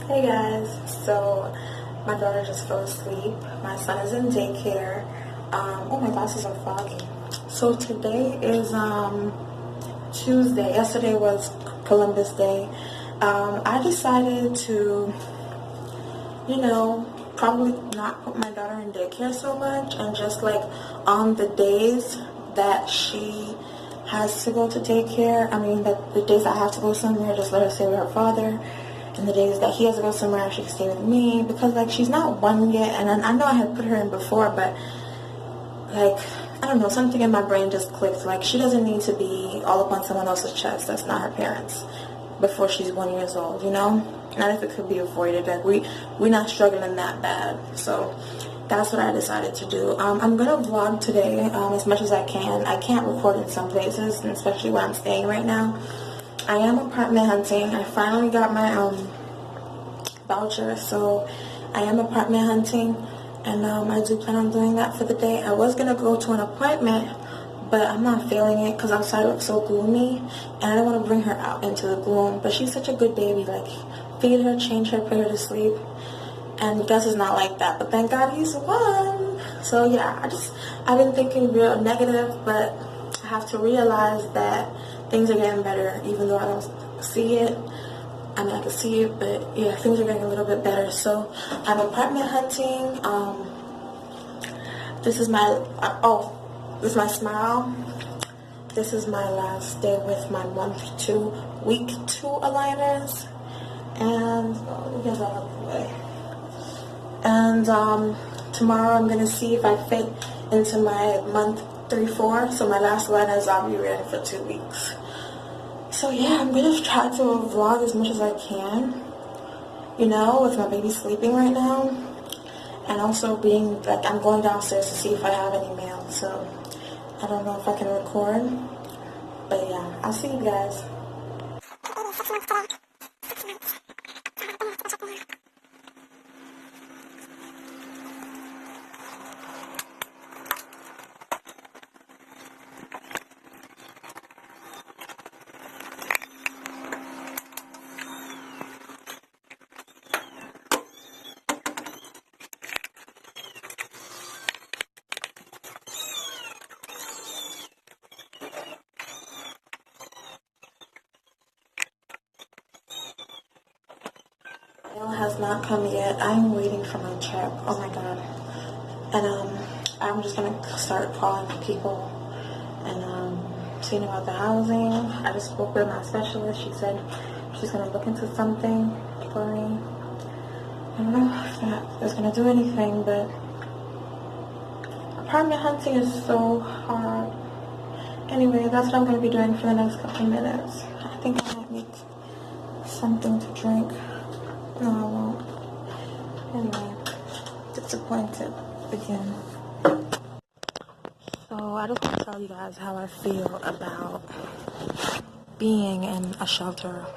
Hey guys, so my daughter just fell asleep. My son is in daycare. Oh, my glasses are foggy. So today is Tuesday. Yesterday was Columbus Day. I decided to, probably not put my daughter in daycare so much, and just like on the days that she has to go to daycare, the days I have to go somewhere, just let her stay with her father. And the days that he has to go somewhere, she can stay with me, because like she's not one yet. And I know I had put her in before, but like, I don't know, something in my brain just clicked. Like, she doesn't need to be all up on someone else's chest that's not her parents before she's 1 year old, you know? Not if it could be avoided. Like, we're not struggling that bad. So that's what I decided to do. I'm gonna vlog today as much as I can. I can't record in some places, and especially where I'm staying right now. I am apartment hunting. I finally got my voucher, so I am apartment hunting, and I do plan on doing that for the day. I was gonna go to an appointment, but I'm not feeling it because outside looks so gloomy, and I don't want to bring her out into the gloom. But she's such a good baby. Like, feed her, change her, put her to sleep. And Gus is not like that, but thank God he's one. So yeah, I've been thinking real negative, but I have to realize that things are getting better, even though I don't see it. I mean, I can see it, but yeah, things are getting a little bit better. So I'm apartment hunting. This is my this is my smile. This is my last day with my week 2 aligners, and let me get that out of the way. And tomorrow I'm gonna see if I fit into my month 3-4. So my last aligners, I'll be ready for 2 weeks. So yeah, I'm gonna try to vlog as much as I can, with my baby sleeping right now, and also being like, I'm going downstairs to see if I have any mail. So I don't know if I can record, but yeah, I'll see you guys. Mail has not come yet. I'm waiting for my check. Oh my god. And I'm just gonna start calling people and seeing about the housing. I just spoke with my specialist. She said she's gonna look into something for me. I don't know if that is gonna do anything, but apartment hunting is so hard. Anyway, that's what I'm gonna be doing for the next couple minutes. I think I might make something to drink. No, I won't. Anyway, disappointed again. So I just want to tell you guys how I feel about being in a shelter.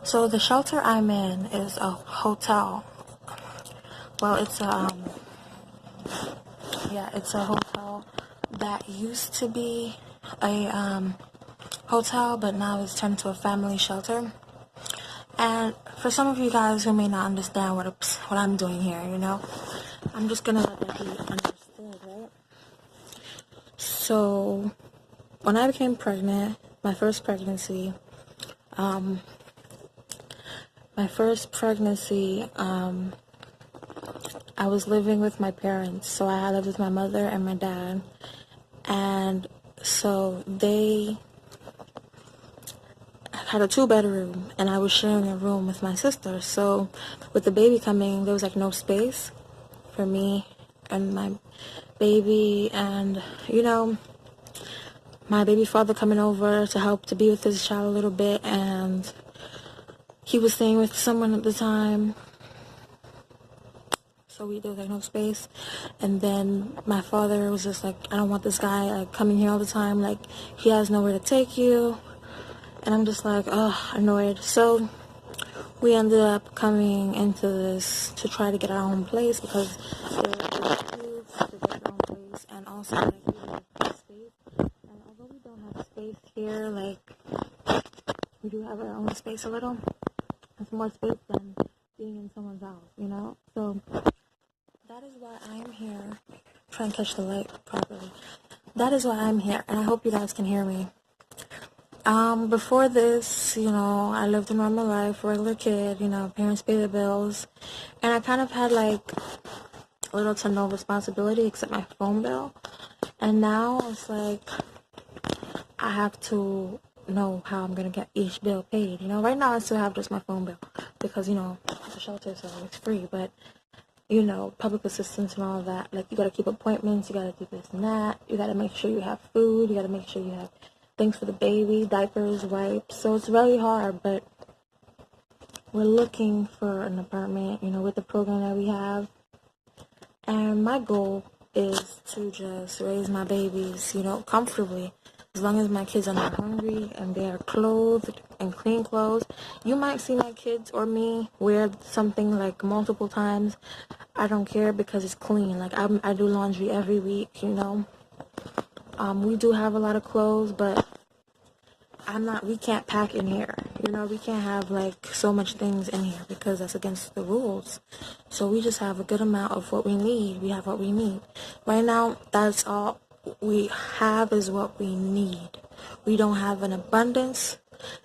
So the shelter I'm in is a hotel. Well, it's a hotel that used to be a hotel, but now it's turned into a family shelter. And for some of you guys who may not understand what I'm doing here, I'm just gonna let that be understood, right? So when I became pregnant, my first pregnancy, I was living with my parents. So I lived with my mother and my dad, and so they had a 2-bedroom, and I was sharing a room with my sister. So with the baby coming, there was like no space for me and my baby, and my baby father coming over to help to be with his child a little bit, and he was staying with someone at the time, so there was like no space. And then my father was just like, I don't want this guy like coming here all the time, like he has nowhere to take you. And I'm just like, annoyed. So we ended up coming into this to try to get our own place, because there were kids to get our own place, and also like we have space. And although we don't have space here, like we do have our own space a little. It's more space than being in someone's house, you know? So that is why I'm here. Try and catch the light properly. That is why I'm here, and I hope you guys can hear me. Before this, you know, I lived a normal life, regular kid, you know, parents pay the bills, and I kind of had like little to no responsibility except my phone bill. And now it's like I have to know how I'm gonna get each bill paid. You know, right now I still have just my phone bill because, you know, it's a shelter, so it's free. But, you know, public assistance and all of that, like, you gotta keep appointments, you gotta do this and that, you gotta make sure you have food, you gotta make sure you have things for the baby, diapers, wipes. So it's really hard, but we're looking for an apartment, you know, with the program that we have. And my goal is to just raise my babies, you know, comfortably. As long as my kids are not hungry and they are clothed and clean clothes. You might see my kids or me wear something like multiple times. I don't care because it's clean. Like, I do laundry every week, you know. We do have a lot of clothes, but we can't pack in here. You know, we can't have like so much things in here because that's against the rules. So we just have a good amount of what we need. We have what we need. Right now, that's all we have is what we need. We don't have an abundance,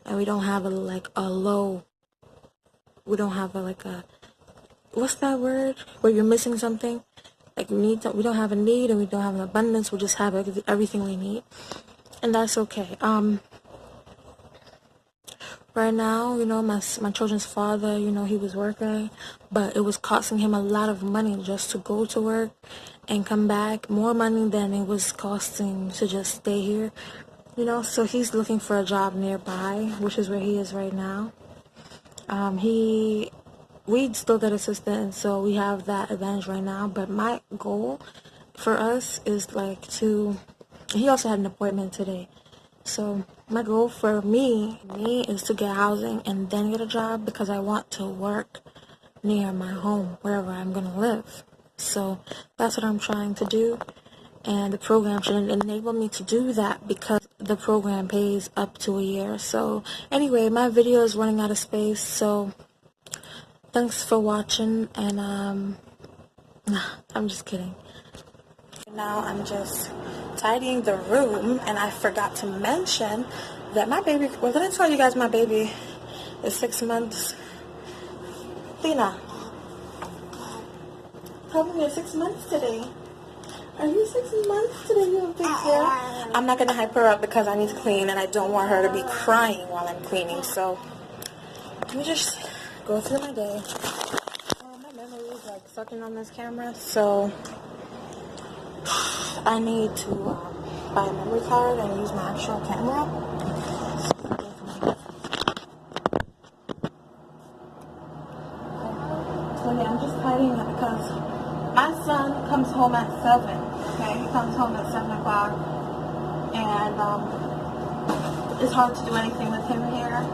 and we don't have we don't have what's that word? Where you're missing something? Like, we don't have a need and we don't have an abundance. We just have everything we need. And that's okay. Right now, you know, my children's father, you know, he was working, but it was costing him a lot of money just to go to work and come back. More money than it was costing to just stay here, you know. So he's looking for a job nearby, which is where he is right now. We still get assistance, so we have that advantage right now. But my goal for us is like he also had an appointment today. So my goal for me is to get housing and then get a job because I want to work near my home, wherever I'm going to live. So that's what I'm trying to do. And the program should enable me to do that because the program pays up to a year. So anyway, my video is running out of space. So thanks for watching. And I'm just kidding. Now I'm just tidying the room, and I forgot to mention that my baby, well, did I tell you guys my baby is 6 months? Lena, probably you're 6 months today. Are you 6 months today, you big girl? I'm not going to hype her up because I need to clean, and I don't want her to be crying while I'm cleaning. So let me just go through my day. My memory is like sucking on this camera, so I need to buy a memory card and use my actual camera. So yeah, I'm just tidying up because my son comes home at 7. Okay, he comes home at 7 o'clock, and it's hard to do anything with him here.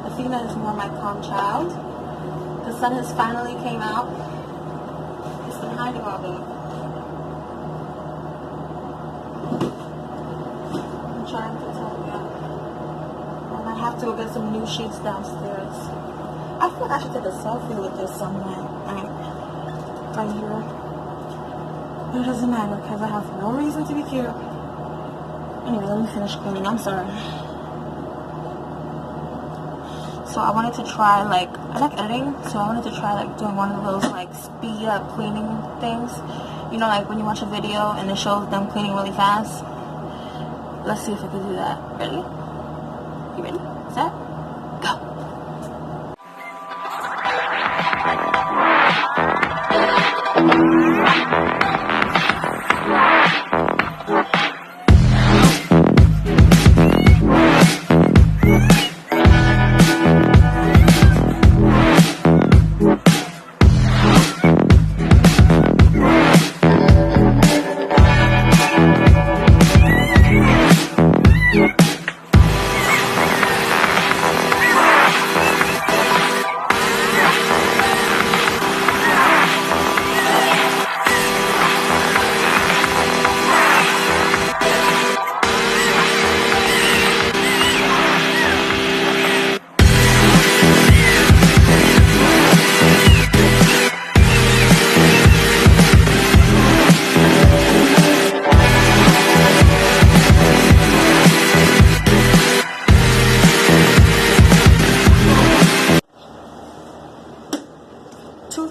Athena is more my calm child. The sun has finally came out. He's been hiding all day. Trying to tell you, and I have to go get some new sheets downstairs. I feel like I should take a selfie with this somewhere, right here. But it doesn't matter because I have no reason to be cute. Anyway, let me finish cleaning. I'm sorry. So I wanted to try, like, I like editing, so I wanted to try like doing one of those like speed up cleaning things. You know, like when you watch a video and it shows them cleaning really fast. Let's see if I can do that. Ready? You ready? Set? Go!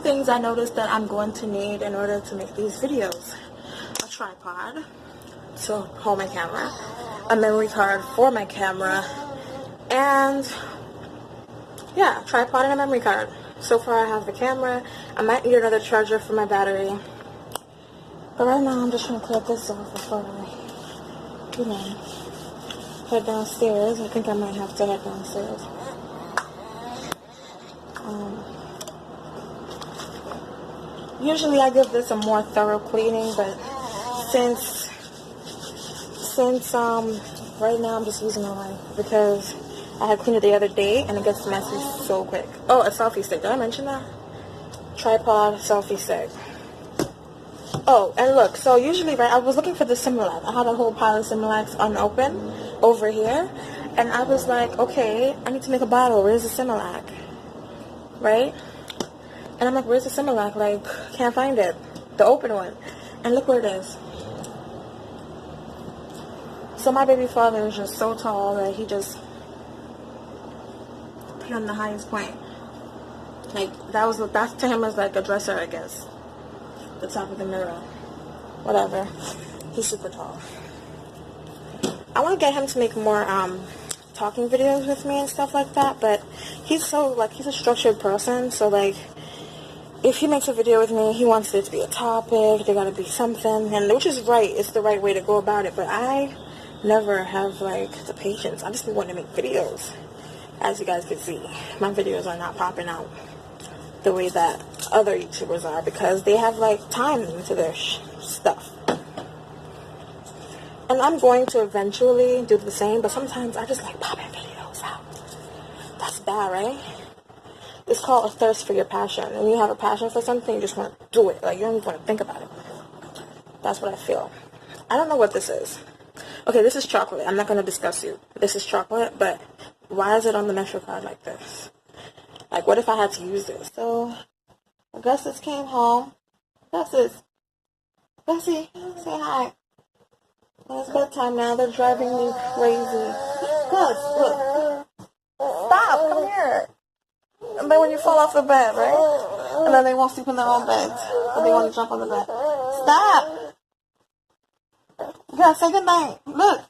things I noticed that I'm going to need in order to make these videos. A tripod to hold my camera, a memory card for my camera, and yeah, tripod and a memory card. So far I have the camera. I might need another charger for my battery. But right now I'm just trying to clear this off before I, head downstairs. I think I might have to head downstairs. Usually I give this a more thorough cleaning, but since right now I'm just using a light because I had cleaned it the other day and it gets messy so quick. Oh, a selfie stick. Did I mention that? Tripod, selfie stick. Oh, and look, so usually, right, I was looking for the Similac. I had a whole pile of Similacs unopened over here, and I was like, okay, I need to make a bottle. Where's the Similac? Right? And I'm like, where's the Similac? Like, can't find it. The open one. And look where it is. So my baby father is just so tall that he just put on the highest point. Like, that to him was like a dresser, I guess. The top of the mirror. Whatever. He's super tall. I want to get him to make more talking videos with me and stuff like that, but he's a structured person, so like if he makes a video with me, he wants it to be a topic, there gotta be something, and which is right, it's the right way to go about it, but I never have like the patience. I just want to make videos. As you guys can see, my videos are not popping out the way that other YouTubers are because they have like time into their stuff. And I'm going to eventually do the same, but sometimes I just like popping videos out. That's bad, right? It's called a thirst for your passion. When you have a passion for something, you just want to do it. Like, you don't even want to think about it. That's what I feel. I don't know what this is. Okay, this is chocolate. I'm not going to discuss you. This is chocolate, but why is it on the metro card like this? Like, what if I had to use this? So, Augustus came home. Augustus. Bessie, say hi. Well, it's bedtime now. They're driving me crazy. Gus, look. Stop, come here. And then when you fall off the bed, right? And then they won't sleep in their own beds. But they want to jump on the bed. Stop. Gus, say goodnight. Look.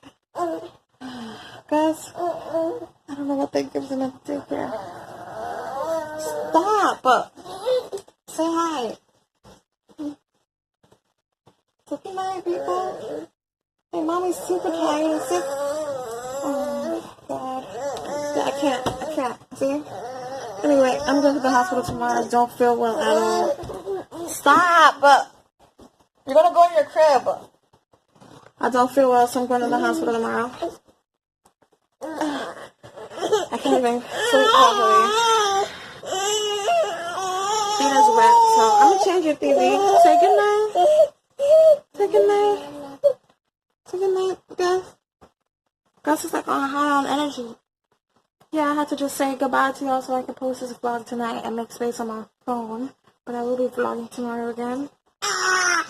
Gus, I don't know what that gives them at daycare. Stop. Say hi. Say goodnight, people. Hey, mommy's super tired and sick. Oh, God. Yeah, I can't. See? Anyway, I'm going to the hospital tomorrow. I don't feel well at all. Stop! You're going to go in your crib. I don't feel well, so I'm going to the hospital tomorrow. I can't even sleep properly. Feet is wet, so I'm going to change your TV. Say goodnight. Say goodnight. Say goodnight, Gus. Gus is like on high on energy. Yeah, I had to just say goodbye to y'all so I can post this vlog tonight and make space on my phone. But I will be vlogging tomorrow again. Oh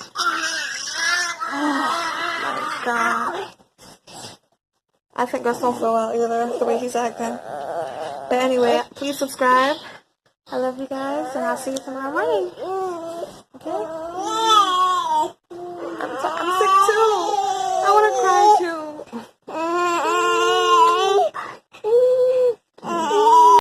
my God. I think Gus don't feel well either, the way he's acting. But anyway, please subscribe. I love you guys, and I'll see you tomorrow morning.